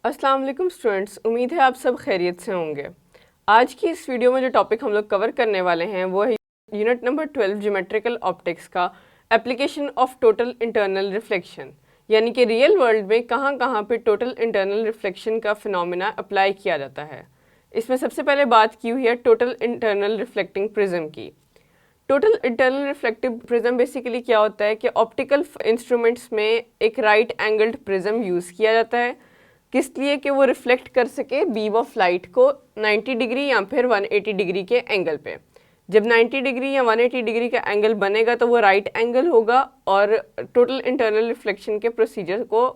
अस्सलाम वालेकुम स्टूडेंट्स, उम्मीद है आप सब खैरियत से होंगे। आज की इस वीडियो में जो टॉपिक हम लोग कवर करने वाले हैं वो है यूनिट नंबर 12 ज्योमेट्रिकल ऑप्टिक्स का application of total internal reflection, यानी कि रियल वर्ल्ड में कहाँ कहाँ पे टोटल इंटरनल रिफ्लेक्शन का फिनोमेना अप्लाई किया जाता है। इसमें सबसे पहले बात की हुई है टोटल इंटरनल रिफ्लेक्टिंग प्रिज्म की। Total internal reflective prism basically क्या होता है कि ऑप्टिकल इंस्ट्रूमेंट्स में एक राइट एंगल्ड प्रिज्म यूज़ किया जाता है, किस लिए कि वो रिफ्लेक्ट कर सके बीम ऑफ लाइट को 90 डिग्री या फिर 180 डिग्री के एंगल पे। जब 90 डिग्री या 180 डिग्री का एंगल बनेगा तो वो राइट एंगल होगा और टोटल इंटरनल रिफ्लेक्शन के प्रोसीजर को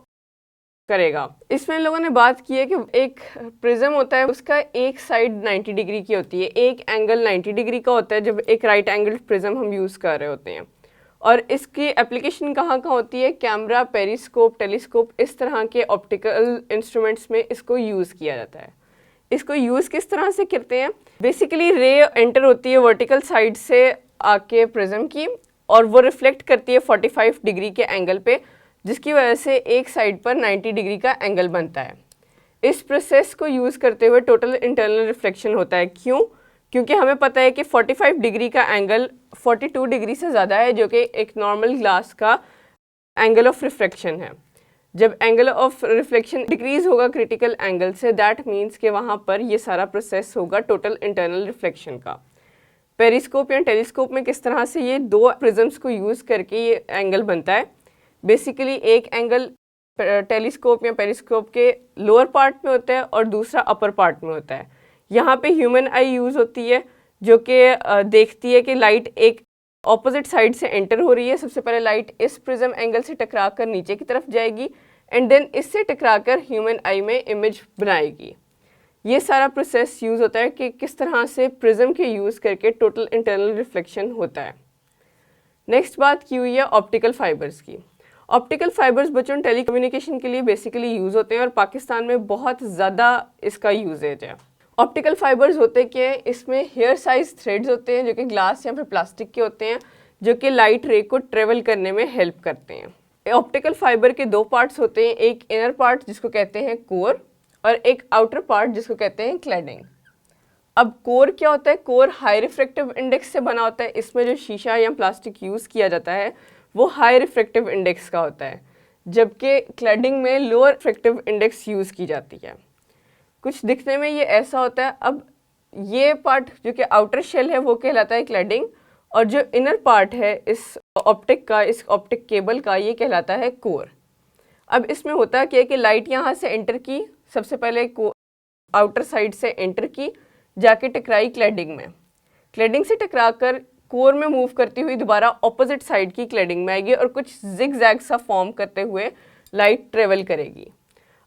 करेगा। इसमें लोगों ने बात की है कि एक प्रिज्म होता है, उसका एक साइड 90 डिग्री की होती है, एक एंगल 90 डिग्री का होता है जब एक राइट एंगल्ड प्रिज्म हम यूज़ कर रहे होते हैं। और इसकी एप्लीकेशन कहाँ कहाँ होती है? कैमरा, पेरिस्कोप, टेलीस्कोप, इस तरह के ऑप्टिकल इंस्ट्रूमेंट्स में इसको यूज़ किया जाता है। इसको यूज़ किस तरह से करते हैं? बेसिकली रे एंटर होती है वर्टिकल साइड से आके प्रिज्म की और वो रिफ्लेक्ट करती है 45 डिग्री के एंगल पे, जिसकी वजह से एक साइड पर 90 डिग्री का एंगल बनता है। इस प्रोसेस को यूज़ करते हुए टोटल इंटरनल रिफ्लेक्शन होता है। क्यों? क्योंकि हमें पता है कि 45 डिग्री का एंगल 42 डिग्री से ज़्यादा है, जो कि एक नॉर्मल ग्लास का एंगल ऑफ रिफ्लेक्शन है। जब एंगल ऑफ रिफ्लेक्शन डिक्रीज होगा क्रिटिकल एंगल से, दैट मीन्स कि वहाँ पर ये सारा प्रोसेस होगा टोटल इंटरनल रिफ्लेक्शन का। पेरिस्कोप या टेलीस्कोप में किस तरह से ये दो प्रिज्म्स को यूज़ करके ये एंगल बनता है? बेसिकली एक एंगल टेलीस्कोप या पेरिस्कोप के लोअर पार्ट में होता है और दूसरा अपर पार्ट में होता है। यहाँ पे ह्यूमन आई यूज़ होती है जो कि देखती है कि लाइट एक ऑपोजिट साइड से एंटर हो रही है। सबसे पहले लाइट इस प्रिज्म एंगल से टकरा कर नीचे की तरफ जाएगी एंड देन इससे टकरा कर ह्यूमन आई में इमेज बनाएगी। ये सारा प्रोसेस यूज़ होता है कि किस तरह से प्रिज्म के यूज़ करके टोटल इंटरनल रिफ्लेक्शन होता है। नेक्स्ट बात की हुई है ऑप्टिकल फाइबर्स की। ऑप्टिकल फाइबर्स बच्चों टेली कम्युनिकेशन के लिए बेसिकली यूज़ होते हैं और पाकिस्तान में बहुत ज़्यादा इसका यूजेज है। ऑप्टिकल फाइबर्स होते क्या है? इसमें हेयर साइज थ्रेड्स होते हैं जो कि ग्लास या फिर प्लास्टिक के होते हैं, जो कि लाइट रे को ट्रेवल करने में हेल्प करते हैं। ऑप्टिकल फाइबर के दो पार्ट्स होते हैं, एक इनर पार्ट जिसको कहते हैं कोर और एक आउटर पार्ट जिसको कहते हैं क्लैडिंग। अब कोर क्या होता है? कोर हाई रिफ्रैक्टिव इंडेक्स से बना होता है। इसमें जो शीशा या प्लास्टिक यूज़ किया जाता है वो हाई रिफ्रैक्टिव इंडेक्स का होता है, जबकि क्लैडिंग में लोअर रिफ्रैक्टिव इंडेक्स यूज़ की जाती है। कुछ दिखने में ये ऐसा होता है। अब ये पार्ट जो कि आउटर शेल है वो कहलाता है क्लैडिंग और जो इनर पार्ट है इस ऑप्टिक केबल का, ये कहलाता है कोर। अब इसमें होता क्या है कि लाइट यहाँ से एंटर की, सबसे पहले आउटर साइड से एंटर की, जाके टकराई क्लैडिंग में, क्लैडिंग से टकरा कर कोर में मूव करती हुई दोबारा ऑपोजिट साइड की क्लैडिंग में आएगी और कुछ जिग-जैग सा फॉर्म करते हुए लाइट ट्रेवल करेगी।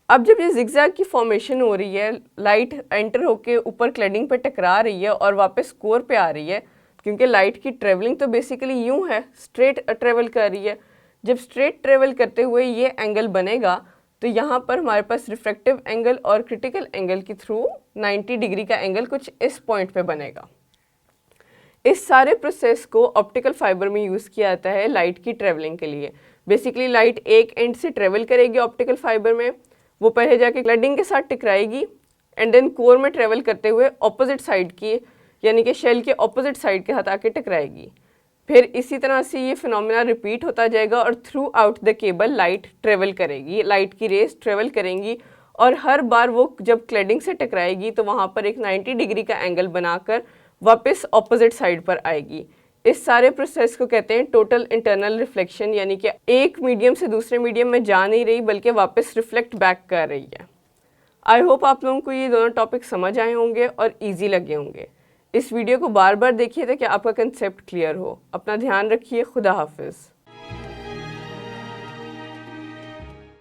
अब जब ये जिगजैग की फॉर्मेशन हो रही है, लाइट एंटर होके ऊपर क्लैडिंग पे टकरा रही है और वापस कोर पे आ रही है, क्योंकि लाइट की ट्रेवलिंग तो बेसिकली यूं है, स्ट्रेट ट्रेवल कर रही है। जब स्ट्रेट ट्रेवल करते हुए ये एंगल बनेगा तो यहाँ पर हमारे पास रिफ्रैक्टिव एंगल और क्रिटिकल एंगल के थ्रू 90 डिग्री का एंगल कुछ इस पॉइंट पे बनेगा। इस सारे प्रोसेस को ऑप्टिकल फाइबर में यूज़ किया जाता है लाइट की ट्रेवलिंग के लिए। बेसिकली लाइट एक एंड से ट्रेवल करेगी ऑप्टिकल फाइबर में, वो पहले जाके क्लैडिंग के साथ टकराएगी एंड देन कोर में ट्रेवल करते हुए ऑपोजिट साइड की, यानी कि शेल के ऑपोजिट साइड के साथ आके टकराएगी। फिर इसी तरह से ये फिनोमेना रिपीट होता जाएगा और through out the cable light travel करेगी, लाइट की रेस ट्रेवल करेंगी और हर बार वो जब क्लैडिंग से टकराएगी तो वहाँ पर एक 90 डिग्री का एंगल बनाकर वापस ऑपोजिट साइड पर आएगी। इस सारे प्रोसेस को कहते हैं टोटल इंटरनल रिफ्लेक्शन, यानी कि एक मीडियम से दूसरे मीडियम में जा नहीं रही बल्कि वापस रिफ्लेक्ट बैक कर रही है। आई होप आप लोगों को ये दोनों टॉपिक समझ आए होंगे और इजी लगे होंगे। इस वीडियो को बार बार देखिए ताकि आपका कंसेप्ट क्लियर हो। अपना ध्यान रखिए। खुदा हाफिज़।